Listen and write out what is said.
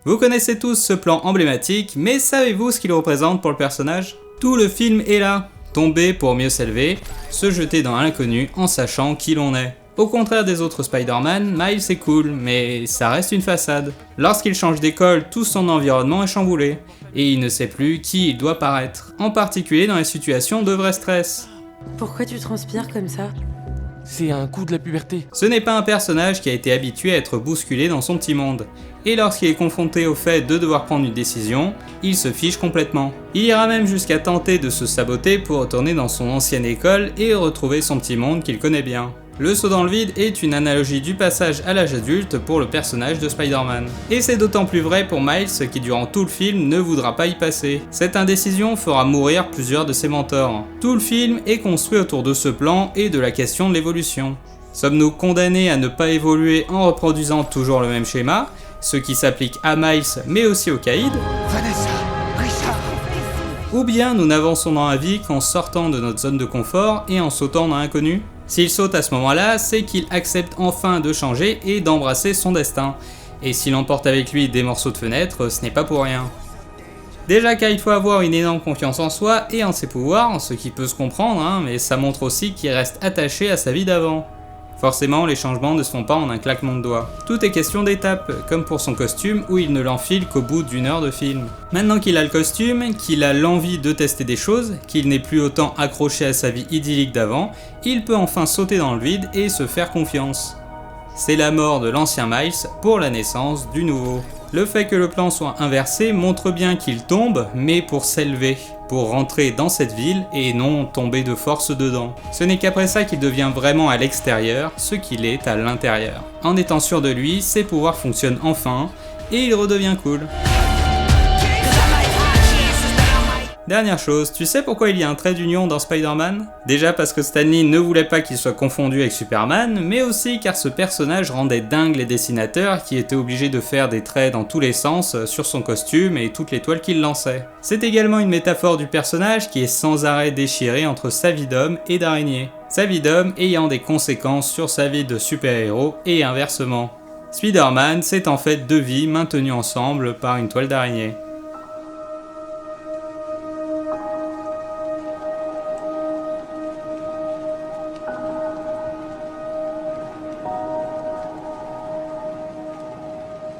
Vous connaissez tous ce plan emblématique, mais savez-vous ce qu'il représente pour le personnage? Tout le film est là. Tomber pour mieux s'élever, se jeter dans l'inconnu en sachant qui l'on est. Au contraire des autres Spider-Man, Miles est cool, mais ça reste une façade. Lorsqu'il change d'école, tout son environnement est chamboulé, et il ne sait plus qui il doit paraître, en particulier dans les situations de vrai stress. Pourquoi tu transpires comme ça? C'est un coup de la puberté. Ce n'est pas un personnage qui a été habitué à être bousculé dans son petit monde, et lorsqu'il est confronté au fait de devoir prendre une décision, il se fiche complètement. Il ira même jusqu'à tenter de se saboter pour retourner dans son ancienne école et retrouver son petit monde qu'il connaît bien. Le saut dans le vide est une analogie du passage à l'âge adulte pour le personnage de Spider-Man. Et c'est d'autant plus vrai pour Miles qui durant tout le film ne voudra pas y passer. Cette indécision fera mourir plusieurs de ses mentors. Tout le film est construit autour de ce plan et de la question de l'évolution. Sommes-nous condamnés à ne pas évoluer en reproduisant toujours le même schéma, ce qui s'applique à Miles mais aussi au Caïd? Vanessa, Richard. Ou bien nous n'avançons dans la vie qu'en sortant de notre zone de confort et en sautant dans l'inconnu? S'il saute à ce moment-là, c'est qu'il accepte enfin de changer et d'embrasser son destin. Et s'il emporte avec lui des morceaux de fenêtre, ce n'est pas pour rien. Déjà car il faut avoir une énorme confiance en soi et en ses pouvoirs, ce qui peut se comprendre, mais ça montre aussi qu'il reste attaché à sa vie d'avant. Forcément, les changements ne se font pas en un claquement de doigts. Tout est question d'étapes, comme pour son costume où il ne l'enfile qu'au bout d'1 heure de film. Maintenant qu'il a le costume, qu'il a l'envie de tester des choses, qu'il n'est plus autant accroché à sa vie idyllique d'avant, il peut enfin sauter dans le vide et se faire confiance. C'est la mort de l'ancien Miles pour la naissance du nouveau. Le fait que le plan soit inversé montre bien qu'il tombe, mais pour s'élever, pour rentrer dans cette ville et non tomber de force dedans. Ce n'est qu'après ça qu'il devient vraiment à l'extérieur ce qu'il est à l'intérieur. En étant sûr de lui, ses pouvoirs fonctionnent enfin et il redevient cool. Dernière chose, tu sais pourquoi il y a un trait d'union dans Spider-Man? Déjà parce que Stan Lee ne voulait pas qu'il soit confondu avec Superman, mais aussi car ce personnage rendait dingue les dessinateurs qui étaient obligés de faire des traits dans tous les sens sur son costume et toutes les toiles qu'il lançait. C'est également une métaphore du personnage qui est sans arrêt déchiré entre sa vie d'homme et d'araignée. Sa vie d'homme ayant des conséquences sur sa vie de super-héros et inversement. Spider-Man, c'est en fait deux vies maintenues ensemble par une toile d'araignée.